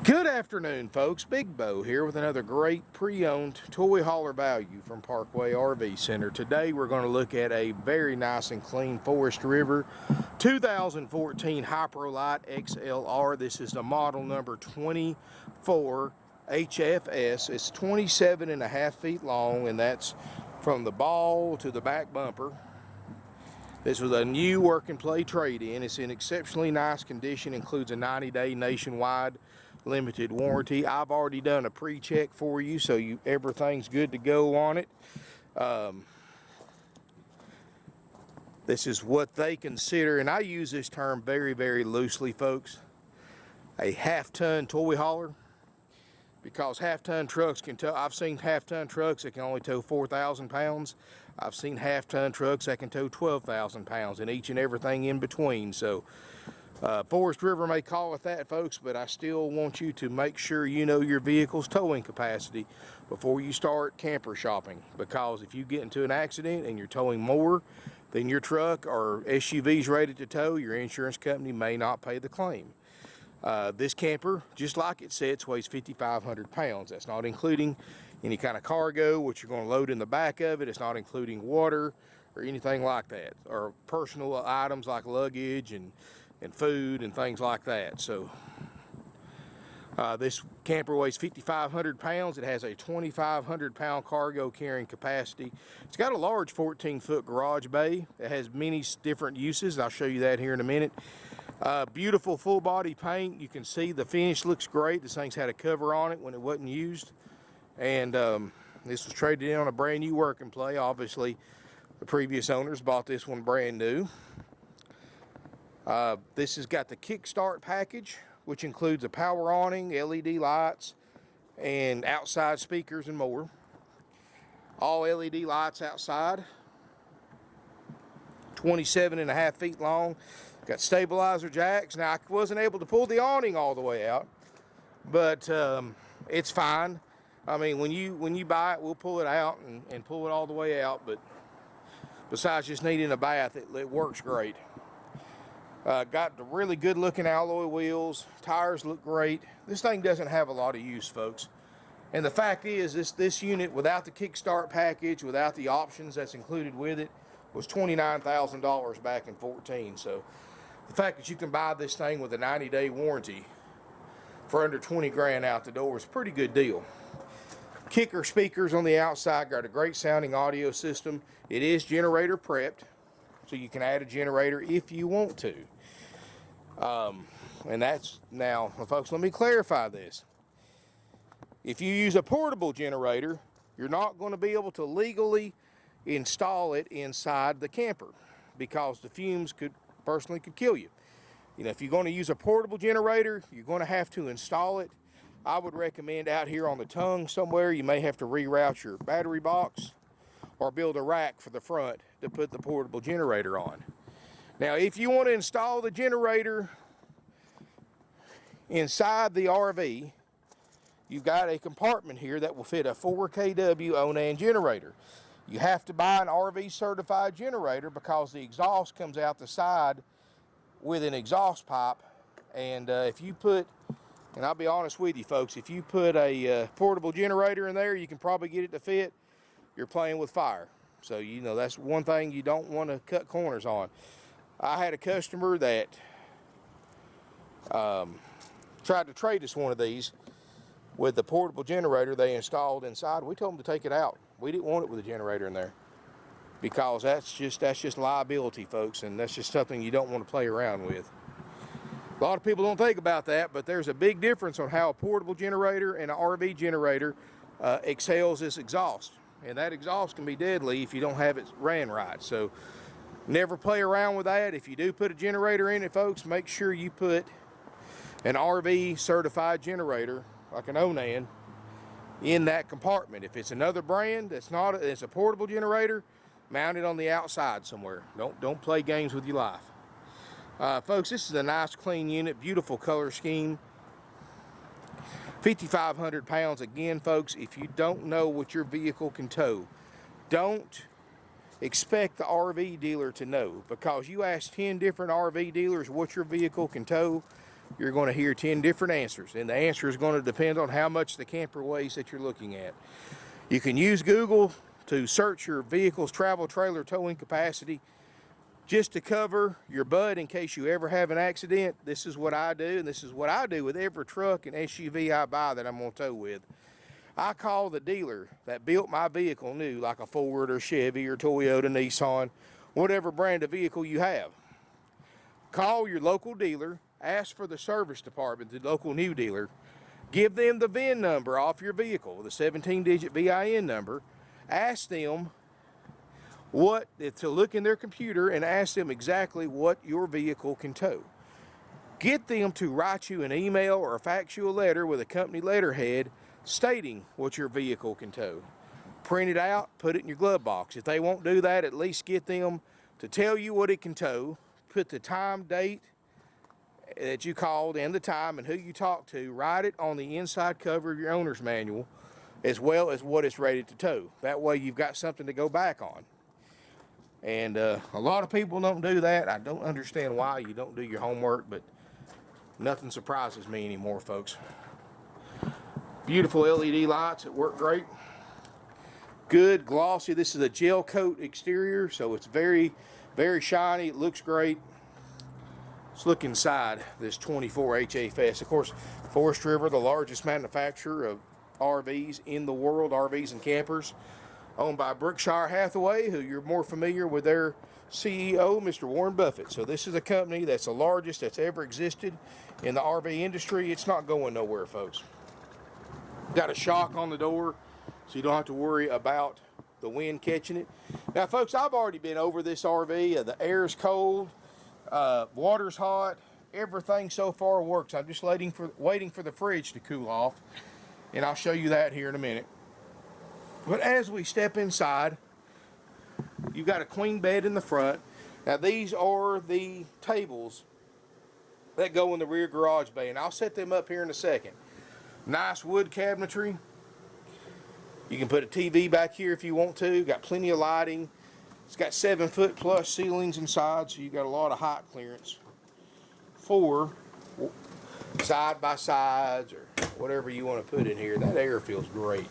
Good afternoon, folks. Big Bo here with another great pre-owned toy hauler value from Parkway RV Center. Today we're going to look at a very nice and clean Forest River 2014 Lite XLR. This is the model number 24 HFS. It's 27.5 feet long, and that's from the ball to the back bumper. This was a new work and play trade-in. It's in exceptionally nice condition, includes a 90-day nationwide limited warranty. I've already done a pre-check for you, so everything's good to go on it. This is what they consider, and I use this term very, very loosely, folks, a half-ton toy hauler, because half-ton trucks can tow. I've seen half-ton trucks that can only tow 4,000 pounds. I've seen half-ton trucks that can tow 12,000 pounds, and each and everything in between. So Forest River may call it that, folks, but I still want you to make sure you know your vehicle's towing capacity before you start camper shopping, because if you get into an accident and you're towing more than your truck or SUV's rated to tow, your insurance company may not pay the claim. This camper, just like it sits, weighs 5,500 pounds. That's not including any kind of cargo, which you're going to load in the back of it. It's not including water or anything like that, or personal items like luggage and food and things like that. So this camper weighs 5,500 pounds. It has a 2,500 pound cargo carrying capacity. It's got a large 14-foot garage bay. It has many different uses. I'll show you that here in a minute. Beautiful full body paint. You can see the finish looks great. This thing's had a cover on it when it wasn't used, and this was traded in on a brand new work and play. Obviously the previous owners bought this one brand new. This has got the kickstart package, which includes a power awning, LED lights, and outside speakers and more. All LED lights outside. 27.5 feet long. Got stabilizer jacks. Now, I wasn't able to pull the awning all the way out, but it's fine. I mean, when you buy it, we'll pull it out and pull it all the way out, but besides just needing a bath, it works great. Got the really good looking alloy wheels. Tires look great. This thing doesn't have a lot of use, folks. And the fact is, this unit, without the kickstart package, without the options that's included with it, was $29,000 back in 2014. So the fact that you can buy this thing with a 90-day warranty for under 20 grand out the door is a pretty good deal. Kicker speakers on the outside, got a great sounding audio system. It is generator prepped, so you can add a generator if you want to. And that's, now, folks, let me clarify this. If you use a portable generator, you're not going to be able to legally install it inside the camper, because the fumes could kill you. You know, if you're going to use a portable generator, you're going to have to install it. I would recommend out here on the tongue somewhere, you may have to reroute your battery box or build a rack for the front to put the portable generator on. Now, if you want to install the generator inside the RV, you've got a compartment here that will fit a 4 kW Onan generator. You have to buy an RV certified generator, because the exhaust comes out the side with an exhaust pipe. And if you put, and I'll be honest with you, folks, if you put a portable generator in there, you can probably get it to fit. You're playing with fire. So, you know, that's one thing you don't want to cut corners on. I had a customer that tried to trade us one of these with the portable generator they installed inside. We told them to take it out. We didn't want it with a generator in there, because that's just liability, folks, and that's just something you don't want to play around with. A lot of people don't think about that, but there's a big difference on how a portable generator and an RV generator exhales this exhaust. And that exhaust can be deadly if you don't have it ran right. So never play around with that. If you do put a generator in it, folks, make sure you put an RV certified generator, like an Onan, in that compartment. If it's another brand, it's a portable generator, mount it on the outside somewhere. Don't play games with your life. Folks, this is a nice clean unit, beautiful color scheme. 5,500 pounds. Again, folks, if you don't know what your vehicle can tow, don't expect the RV dealer to know, because you ask 10 different RV dealers what your vehicle can tow, you're going to hear 10 different answers, and the answer is going to depend on how much the camper weighs that you're looking at. You can use Google to search your vehicle's travel trailer towing capacity just to cover your butt in case you ever have an accident. This is what I do, and this is what I do with every truck and SUV I buy that I'm going to tow with. I call the dealer that built my vehicle new, like a Ford or Chevy or Toyota, Nissan, whatever brand of vehicle you have. Call your local dealer, ask for the service department, the local new dealer, give them the VIN number off your vehicle, the 17-digit VIN number, ask them to look in their computer and ask them exactly what your vehicle can tow. Get them to write you an email or fax you a letter with a company letterhead stating what your vehicle can tow. Print it out, put it in your glove box. If they won't do that, at least get them to tell you what it can tow, put the time, date that you called and the time and who you talked to, write it on the inside cover of your owner's manual, as well as what it's rated to tow. That way you've got something to go back on. And a lot of people don't do that. I don't understand why you don't do your homework, but nothing surprises me anymore, folks. Beautiful LED lights that work great. Good, glossy. This is a gel coat exterior, so it's very, very shiny. It looks great. Let's look inside this 24 HFS. Of course, Forest River, the largest manufacturer of RVs in the world, RVs and campers, owned by Berkshire Hathaway, who you're more familiar with their CEO, Mr. Warren Buffett. So this is a company that's the largest that's ever existed in the RV industry. It's not going nowhere, folks. Got a shock on the door, so you don't have to worry about the wind catching it. Now, folks, I've already been over this RV. The air's cold, water's hot, everything so far works. I'm just waiting for the fridge to cool off, and I'll show you that here in a minute. But as we step inside, you've got a queen bed in the front. Now, these are the tables that go in the rear garage bay, and I'll set them up here in a second. Nice wood cabinetry. You can put a TV back here if you want to. Got plenty of lighting. It's got 7-foot plus ceilings inside, so you've got a lot of height clearance for side by sides or whatever you want to put in here. That air feels great.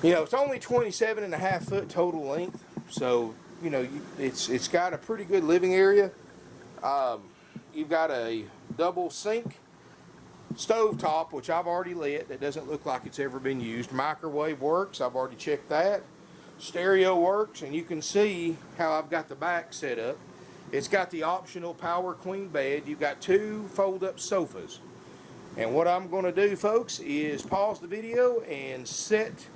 You know, it's only 27.5 foot total length, so you know it's got a pretty good living area. You've got a double sink, stove top, which I've already lit, that doesn't look like it's ever been used. Microwave works, I've already checked that. Stereo works, and you can see how I've got the back set up. It's got the optional power queen bed. You've got 2 fold-up sofas. And what I'm going to do, folks, is pause the video and set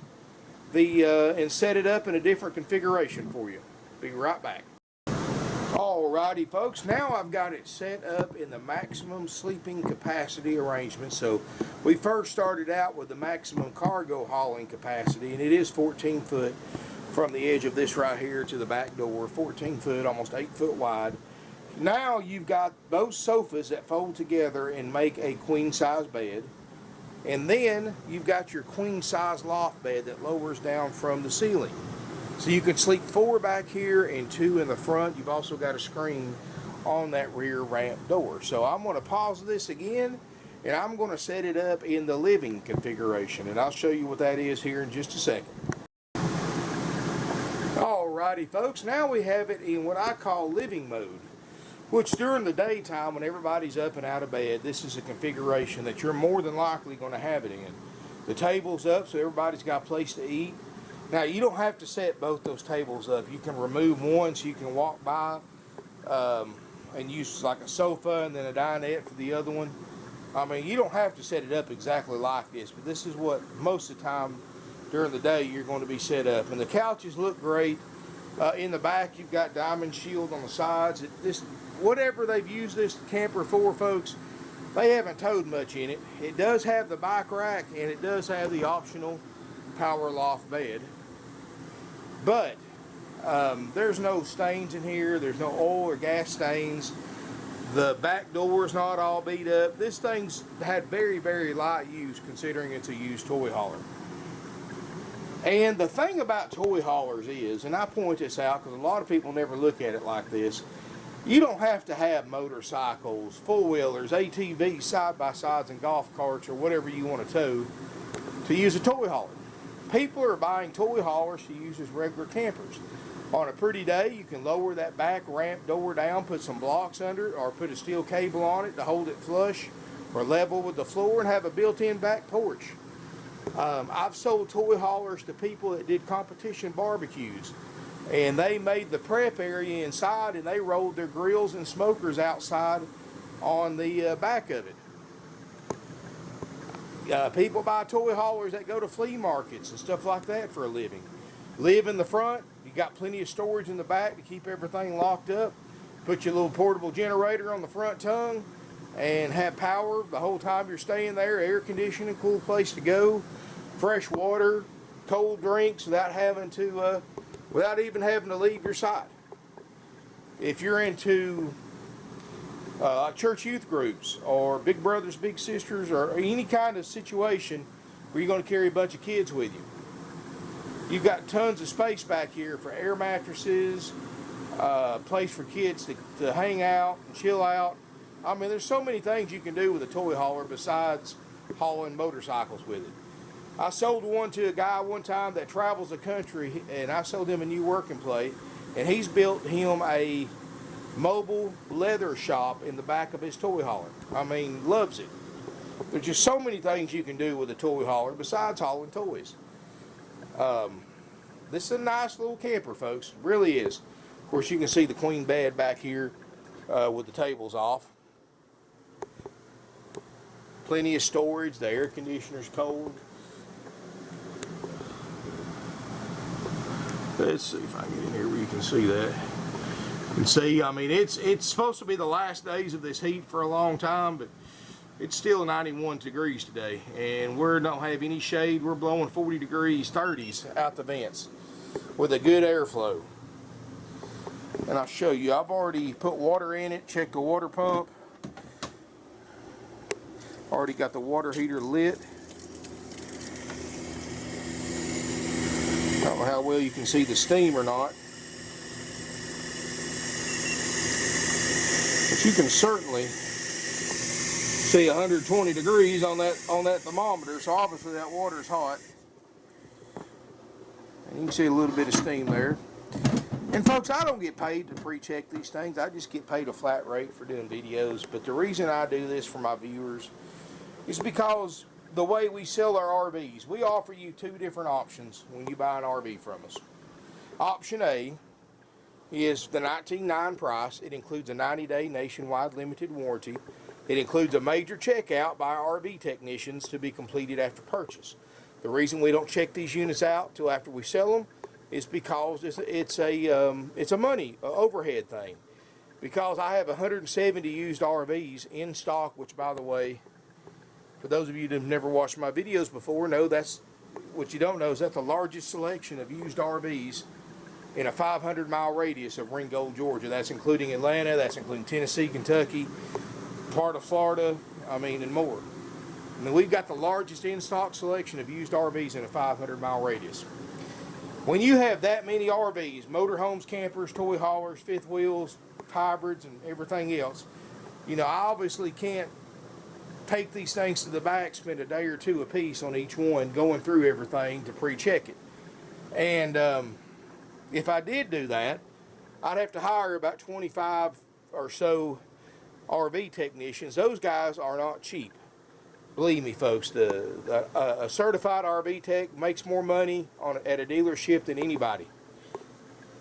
it up in a different configuration for you. Be right back. Alrighty, folks, now I've got it set up in the maximum sleeping capacity arrangement. So we first started out with the maximum cargo hauling capacity, and it is 14 foot from the edge of this right here to the back door. 14 foot, almost 8 foot wide. Now you've got those sofas that fold together and make a queen size bed. And then you've got your queen size loft bed that lowers down from the ceiling. So you can sleep 4 back here and 2 in the front. You've also got a screen on that rear ramp door. So I'm going to pause this again, and I'm going to set it up in the living configuration, and I'll show you what that is here in just a second. Alrighty, folks, now we have it in what I call living mode, which during the daytime when everybody's up and out of bed, this is a configuration that you're more than likely going to have it in. The table's up so everybody's got a place to eat. Now, you don't have to set both those tables up. You can remove one so you can walk by and use like a sofa and then a dinette for the other one. I mean, you don't have to set it up exactly like this, but this is what most of the time during the day you're going to be set up. And the couches look great. In the back, you've got diamond shield on the sides. Whatever they've used this camper for, folks, they haven't towed much in it. It does have the bike rack, and it does have the optional power loft bed. But there's no stains in here. There's no oil or gas stains. The back door is not all beat up. This thing's had very, very light use considering it's a used toy hauler. And the thing about toy haulers is, and I point this out because a lot of people never look at it like this, You don't have to have motorcycles, four-wheelers, ATVs, side-by-sides, and golf carts, or whatever you want to tow, to use a toy hauler. People are buying toy haulers to use as regular campers. On a pretty day, you can lower that back ramp door down, put some blocks under it, or put a steel cable on it to hold it flush or level with the floor, and have a built-in back porch. I've sold toy haulers to people that did competition barbecues, and they made the prep area inside, and they rolled their grills and smokers outside on the back of it. People buy toy haulers that go to flea markets and stuff like that for a living. Live in the front, you got plenty of storage in the back to keep everything locked up. Put your little portable generator on the front tongue and have power the whole time you're staying there. Air conditioning, cool place to go. Fresh water, cold drinks without even having to leave your side. If you're into church youth groups or big brothers, big sisters, or any kind of situation where you're going to carry a bunch of kids with you, you've got tons of space back here for air mattresses, place for kids to hang out and chill out. I mean, there's so many things you can do with a toy hauler besides hauling motorcycles with it. I sold one to a guy one time that travels the country, and I sold him a new working plate, and he's built him a mobile leather shop in the back of his toy hauler. I mean, loves it. There's just so many things you can do with a toy hauler besides hauling toys. This is a nice little camper, folks. It really is. Of course, you can see the queen bed back here with the tables off. Plenty of storage. The air conditioner's cold. Let's see if I can get in here where you can see that. You can see, I mean, it's supposed to be the last days of this heat for a long time, but it's still 91 degrees today, and we don't have any shade. We're blowing 40 degrees, 30s out the vents with a good airflow. And I'll show you, I've already put water in it, checked the water pump. Already got the water heater lit. I don't know how well you can see the steam or not, but you can certainly see 120 degrees on that thermometer, so obviously that water is hot. And you can see a little bit of steam there. And folks, I don't get paid to pre-check these things. I just get paid a flat rate for doing videos. But the reason I do this for my viewers is because the way we sell our RVs, we offer you two different options when you buy an RV from us. Option A is the $19,900 price. It includes a 90-day nationwide limited warranty. It includes a major checkout by our RV technicians to be completed after purchase. The reason we don't check these units out till after we sell them is because it's a money overhead thing. Because I have 170 used RVs in stock, which, by the way, for those of you that have never watched my videos before, know that's what you don't know is that's the largest selection of used RVs in a 500-mile radius of Ringgold, Georgia. That's including Atlanta, that's including Tennessee, Kentucky, part of Florida, and more. And then we've got the largest in-stock selection of used RVs in a 500-mile radius. When you have that many RVs, motorhomes, campers, toy haulers, fifth wheels, hybrids, and everything else, I obviously can't take these things to the back, spend a day or two a piece on each one, going through everything to pre-check it. And if I did do that, I'd have to hire about 25 or so RV technicians. Those guys are not cheap. Believe me, folks, a certified RV tech makes more money at a dealership than anybody.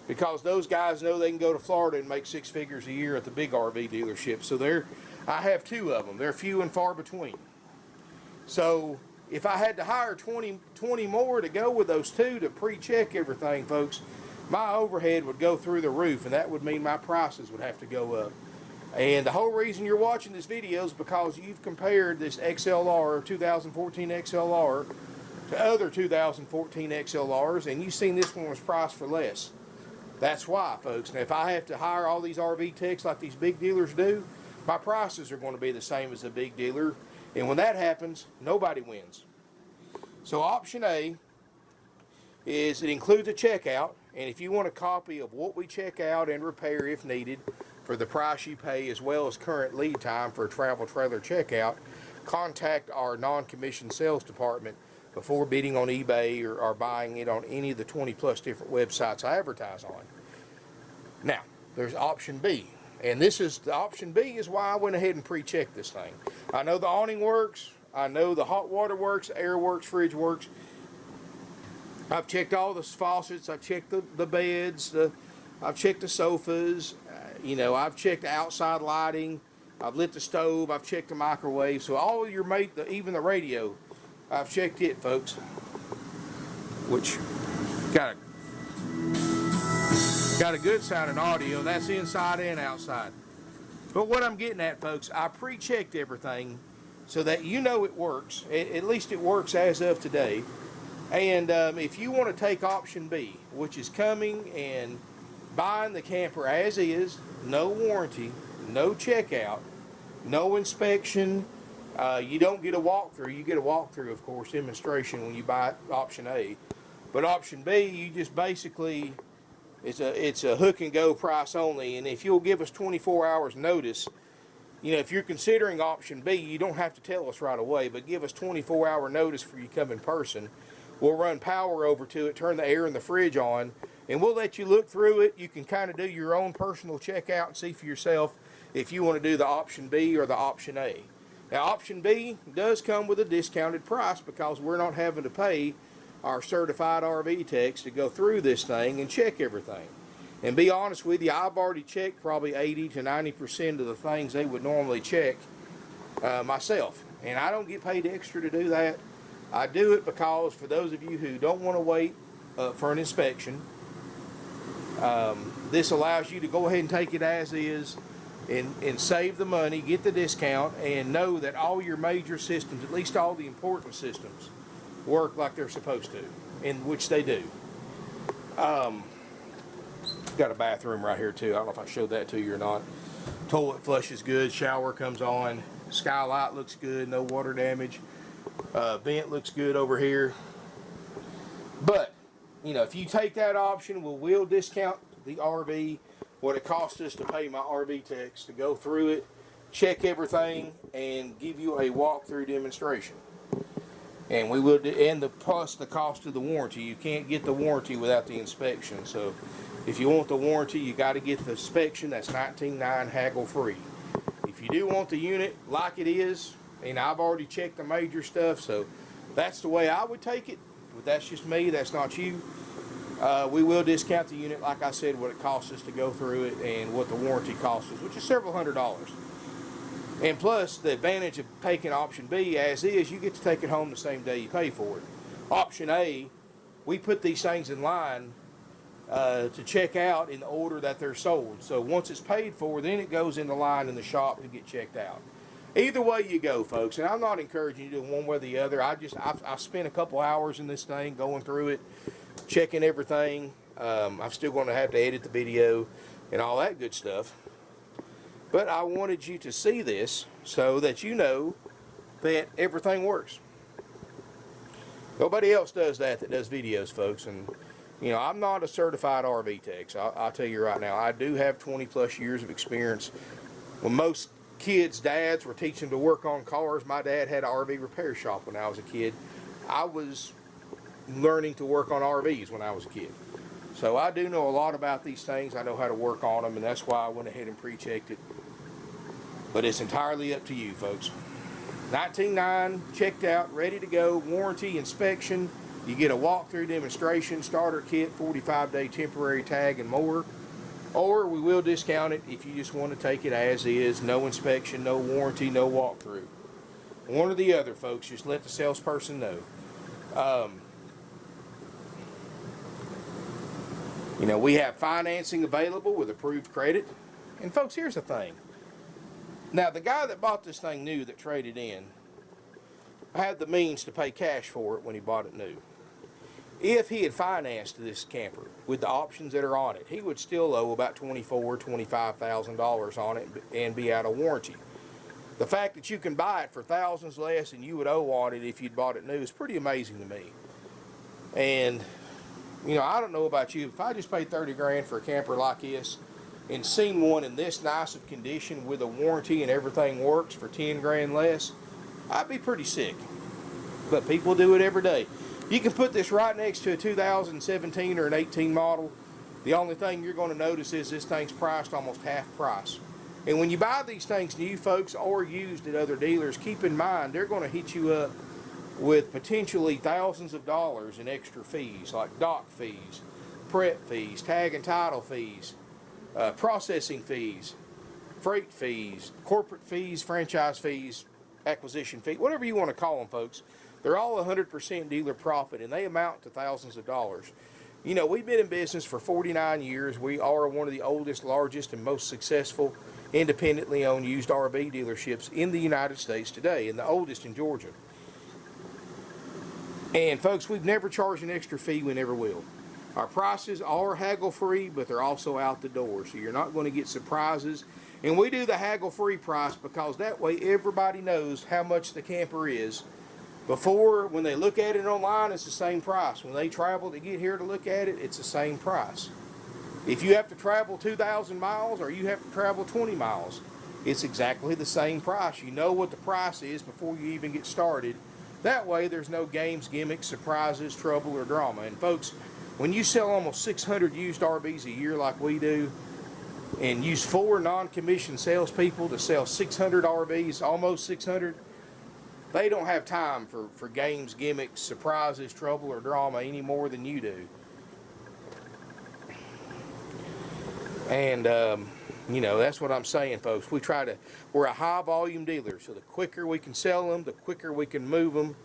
Because those guys know they can go to Florida and make six figures a year at the big RV dealership. So I have two of them. They're few and far between. So if I had to hire 20 more to go with those two to pre-check everything, folks, my overhead would go through the roof, and that would mean my prices would have to go up. And the whole reason you're watching this video is because you've compared this XLR, 2014 XLR, to other 2014 XLRs, and you've seen this one was priced for less. That's why, folks. Now, if I have to hire all these RV techs like these big dealers do, my prices are going to be the same as a big dealer. And when that happens, nobody wins. So option A is it includes a checkout. And if you want a copy of what we check out and repair if needed, for the price you pay as well as current lead time for a travel trailer checkout, contact our non-commissioned sales department before bidding on eBay or buying it on any of the 20 plus different websites I advertise on. Now, there's option B. And this is the option B is why I went ahead and pre-checked this thing. I know the awning works. I know the hot water works, air works, fridge works. I've checked all the faucets. I've checked the beds. I've checked the sofas. You know, I've checked the outside lighting. I've lit the stove. I've checked the microwave. So all of your even the radio, I've checked it, folks. Which got a good sounding audio. That's inside and outside. But what I'm getting at, folks, I pre-checked everything so that you know it works. At least it works as of today. And if you want to take option B, which is coming and buying the camper as is, no warranty, no checkout, no inspection, you don't get a walkthrough. You get a walkthrough, of course, demonstration when you buy option A. But option B, you just basically, it's a hook and go price only. And if you'll give us 24 hours notice, you know, if you're considering option B, you don't have to tell us right away, but give us 24-hour notice for you come in person. We'll run power over to it, turn the air in the fridge on, and we'll let you look through it. You can kind of do your own personal checkout and see for yourself if you want to do the option B or the option A. Now, option B does come with a discounted price because we're not having to pay our certified RV techs to go through this thing and check everything. And be honest with you, I've already checked probably 80 to 90% of the things they would normally check myself. And I don't get paid extra to do that. I do it because for those of you who don't want to wait for an inspection, this allows you to go ahead and take it as is and save the money, get the discount, and know that all your major systems, at least all the important systems, work like they're supposed to, in which they do. Got a bathroom right here too. I don't know if I showed that to you or not. Toilet flushes good, shower comes on, skylight looks good, no water damage. Vent looks good over here. But, you know, if you take that option, we'll discount the RV, what it costs us to pay my RV techs to go through it, check everything, and give you a walkthrough demonstration. And we will, plus the cost of the warranty. You can't get the warranty without the inspection. So if you want the warranty, you got to get the inspection. That's $19,900 haggle free. If you do want the unit like it is, and I've already checked the major stuff, so that's the way I would take it. But that's just me. That's not you. We will discount the unit, like I said, what it costs us to go through it and what the warranty costs us, which is several $100s. And plus, the advantage of taking option B as is, you get to take it home the same day you pay for it. Option A, we put these things in line to check out in the order that they're sold. So once it's paid for, then it goes in the line in the shop to get checked out. Either way you go, folks, and I'm not encouraging you to do one way or the other. I spent a couple hours in this thing, going through it, checking everything. I'm still going to have to edit the video and all that good stuff. But I wanted you to see this so that you know that everything works. Nobody else does that does videos, folks. And, you know, I'm not a certified RV tech, so I'll tell you right now, I do have 20 plus years of experience. When most kids' dads were teaching to work on cars, my dad had an RV repair shop when I was a kid. I was learning to work on RVs when I was a kid. So I do know a lot about these things. I know how to work on them, and that's why I went ahead and pre-checked it. But it's entirely up to you, folks. $19,900, checked out, ready to go, warranty, inspection. You get a walkthrough demonstration, starter kit, 45-day temporary tag, and more. Or we will discount it if you just want to take it as is, no inspection, no warranty, no walkthrough. One or the other, folks. Just let the salesperson know. You know, we have financing available with approved credit. And folks, here's the thing. Now, the guy that bought this thing new that traded in had the means to pay cash for it when he bought it new. If he had financed this camper with the options that are on it, he would still owe about $24,000, $25,000 on it and be out of warranty. The fact that you can buy it for thousands less than you would owe on it if you'd bought it new is pretty amazing to me. And, you know, I don't know about you. If I just paid 30 grand for a camper like this, and seen one in this nice of condition with a warranty and everything works for 10 grand less, I'd be pretty sick. But people do it every day. You can put this right next to a 2017 or an 18 model. The only thing you're going to notice is this thing's priced almost half price. And when you buy these things new, folks, or used at other dealers, keep in mind they're going to hit you up with potentially thousands of dollars in extra fees, like dock fees, prep fees, tag and title fees, processing fees, freight fees, corporate fees, franchise fees, acquisition fee, whatever you want to call them, folks. They're all 100% dealer profit, and they amount to thousands of dollars. You know, we've been in business for 49 years. We are one of the oldest, largest, and most successful independently owned used RV dealerships in the United States today, and the oldest in Georgia. And folks, we've never charged an extra fee. We never will. Our prices are haggle-free, but they're also out the door, so you're not going to get surprises. And we do the haggle-free price because that way everybody knows how much the camper is. Before, when they look at it online, it's the same price. When they travel to get here to look at it, it's the same price. If you have to travel 2,000 miles or you have to travel 20 miles, it's exactly the same price. You know what the price is before you even get started. That way, there's no games, gimmicks, surprises, trouble, or drama. And folks, when you sell almost 600 used RVs a year like we do, and use 4 non-commissioned salespeople to sell 600 RVs, almost 600, they don't have time for games, gimmicks, surprises, trouble, or drama any more than you do. And, you know, that's what I'm saying, folks. We're a high volume dealer, so the quicker we can sell them, the quicker we can move them,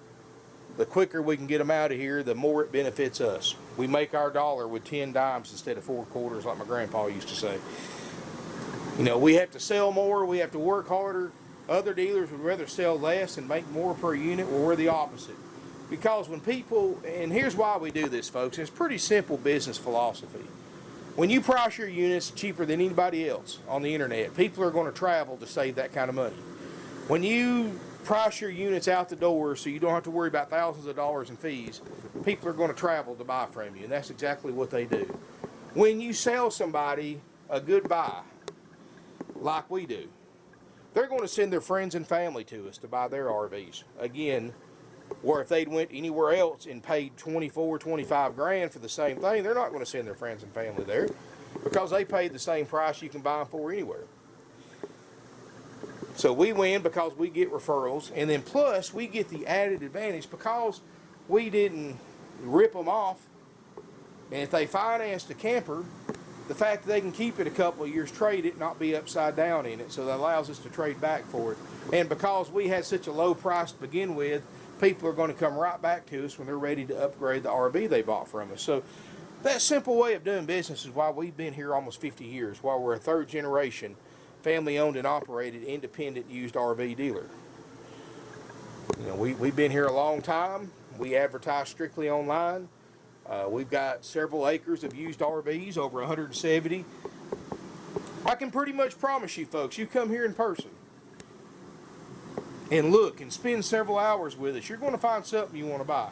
the quicker we can get them out of here, the more it benefits us. We make our dollar with 10 dimes instead of 4 quarters, like my grandpa used to say. You know, we have to sell more, we have to work harder. Other dealers would rather sell less and make more per unit. Well, we're the opposite. Because when people, and here's why we do this, folks, it's pretty simple business philosophy. When you price your units cheaper than anybody else on the internet, people are going to travel to save that kind of money. When you price your units out the door so you don't have to worry about thousands of dollars in fees, people are going to travel to buy from you, and that's exactly what they do. When you sell somebody a good buy, like we do, they're going to send their friends and family to us to buy their RVs. Again, where if they'd went anywhere else and paid 24, 25 grand for the same thing, they're not going to send their friends and family there because they paid the same price you can buy them for anywhere. So we win because we get referrals, and then plus we get the added advantage because we didn't rip them off. And if they financed a camper, the fact that they can keep it a couple of years, trade it, not be upside down in it, so that allows us to trade back for it. And because we had such a low price to begin with, people are going to come right back to us when they're ready to upgrade the RV they bought from us. So that simple way of doing business is why we've been here almost 50 years, why we're a third generation, family owned and operated, independent used RV dealer. You know, we've been here a long time. We advertise strictly online. We've got several acres of used RVs, over 170. I can pretty much promise you, folks, you come here in person and look and spend several hours with us, you're going to find something you want to buy.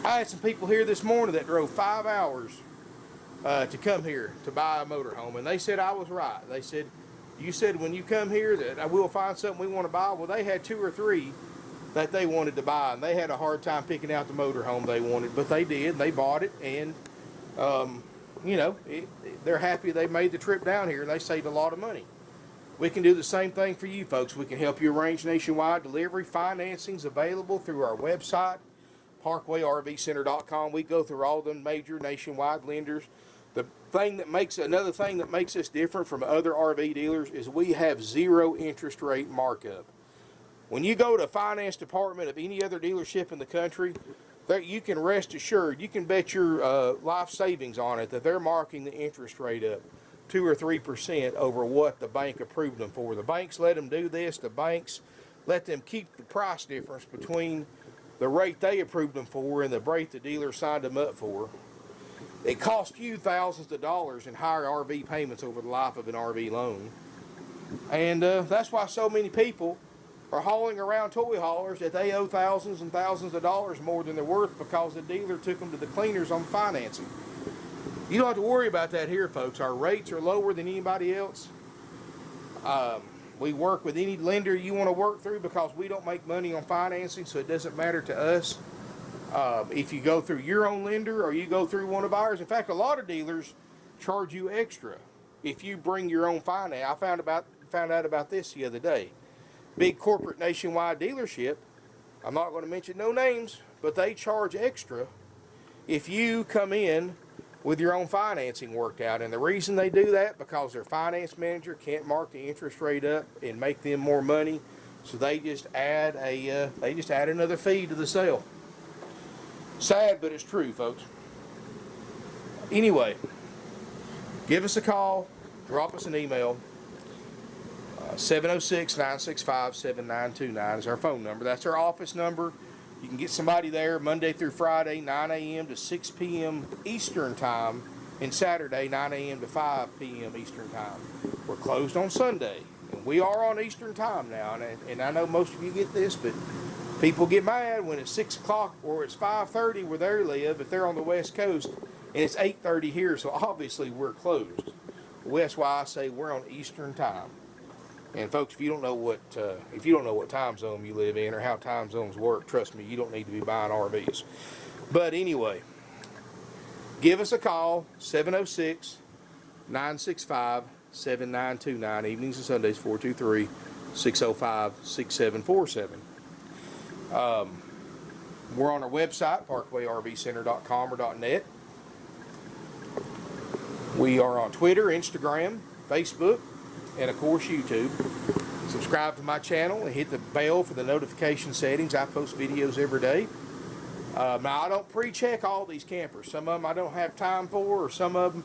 I had some people here this morning that drove 5 hours to come here to buy a motorhome, and they said I was right. They said, you said when you come here that I will find something we want to buy. Well, they had 2 or 3 that they wanted to buy, and they had a hard time picking out the motorhome they wanted, but they did. They bought it, and you know, they're happy they made the trip down here, and they saved a lot of money. We can do the same thing for you, folks. We can help you arrange nationwide delivery. Financing's available through our website, ParkwayRVCenter.com. We go through all the major nationwide lenders. Another thing that makes us different from other RV dealers is we have 0 interest rate markup. When you go to a finance department of any other dealership in the country, you can rest assured, you can bet your life savings on it that they're marking the interest rate up 2 or 3% over what the bank approved them for. The banks let them do this. The banks let them keep the price difference between the rate they approved them for and the rate the dealer signed them up for. It costs you thousands of dollars in higher RV payments over the life of an RV loan. And that's why so many people are hauling around toy haulers that they owe thousands and thousands of dollars more than they're worth because the dealer took them to the cleaners on financing. You don't have to worry about that here, folks. Our rates are lower than anybody else. We work with any lender you want to work through because we don't make money on financing, so it doesn't matter to us if you go through your own lender or you go through one of ours. In fact, a lot of dealers charge you extra if you bring your own finance. I found out about this the other day. Big corporate nationwide dealership, I'm not going to mention no names, but they charge extra if you come in with your own financing worked out. And the reason they do that, because their finance manager can't mark the interest rate up and make them more money, so they just add another fee to the sale. Sad, but it's true, folks. Anyway, give us a call, drop us an email. 706-965-7929 is our phone number. That's our office number. You can get somebody there Monday through Friday, 9 a.m. to 6 p.m. Eastern Time, and Saturday, 9 a.m. to 5 p.m. Eastern Time. We're closed on Sunday, and we are on Eastern Time now. And I know most of you get this, but people get mad when it's 6 o'clock or it's 5:30 where they live if they're on the West Coast, and it's 8:30 here, so obviously we're closed. Well, that's why I say we're on Eastern Time. And folks, if you don't know what time zone you live in or how time zones work, trust me, you don't need to be buying RVs. But anyway, give us a call, 706-965-7929, evenings and Sundays, 423-605-6747. We're on our website, parkway-rvcenter.com or .net. We are on Twitter, Instagram, Facebook, and of course YouTube. Subscribe to my channel and hit the bell for the notification settings. I post videos every day. Now I don't pre-check all these campers. Some of them I don't have time for, or some of them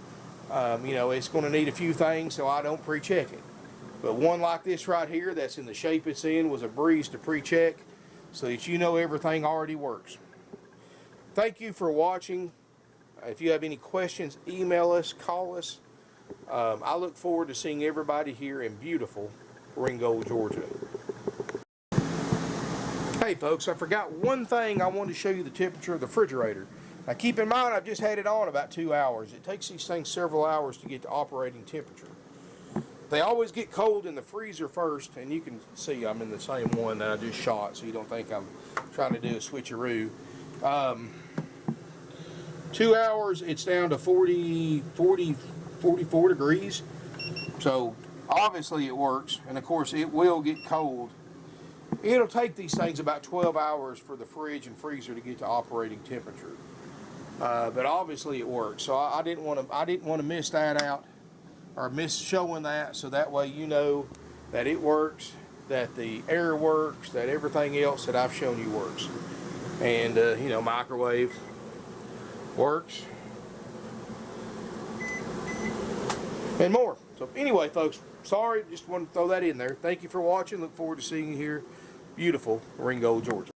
it's going to need a few things, so I don't pre-check it. But one like this right here, that's in the shape it's in, was a breeze to pre-check, so that you know everything already works. Thank you for watching. If you have any questions, email us, call us. I look forward to seeing everybody here in beautiful Ringgold, Georgia. Hey folks, I forgot one thing. I wanted to show you the temperature of the refrigerator. Now keep in mind, I've just had it on about 2 hours. It takes these things several hours to get to operating temperature. They always get cold in the freezer first, and you can see I'm in the same one that I just shot, so you don't think I'm trying to do a switcheroo. 2 hours, it's down to 44 degrees, so obviously it works, and of course it will get cold. It'll take these things about 12 hours for the fridge and freezer to get to operating temperature, but obviously it works. So I didn't want to miss that out, or miss showing that, so that way you know that it works, that the air works, that everything else that I've shown you works. And microwave works, and more. So anyway, folks, sorry, just wanted to throw that in there. Thank you for watching. Look forward to seeing you here, beautiful Ringgold, Georgia.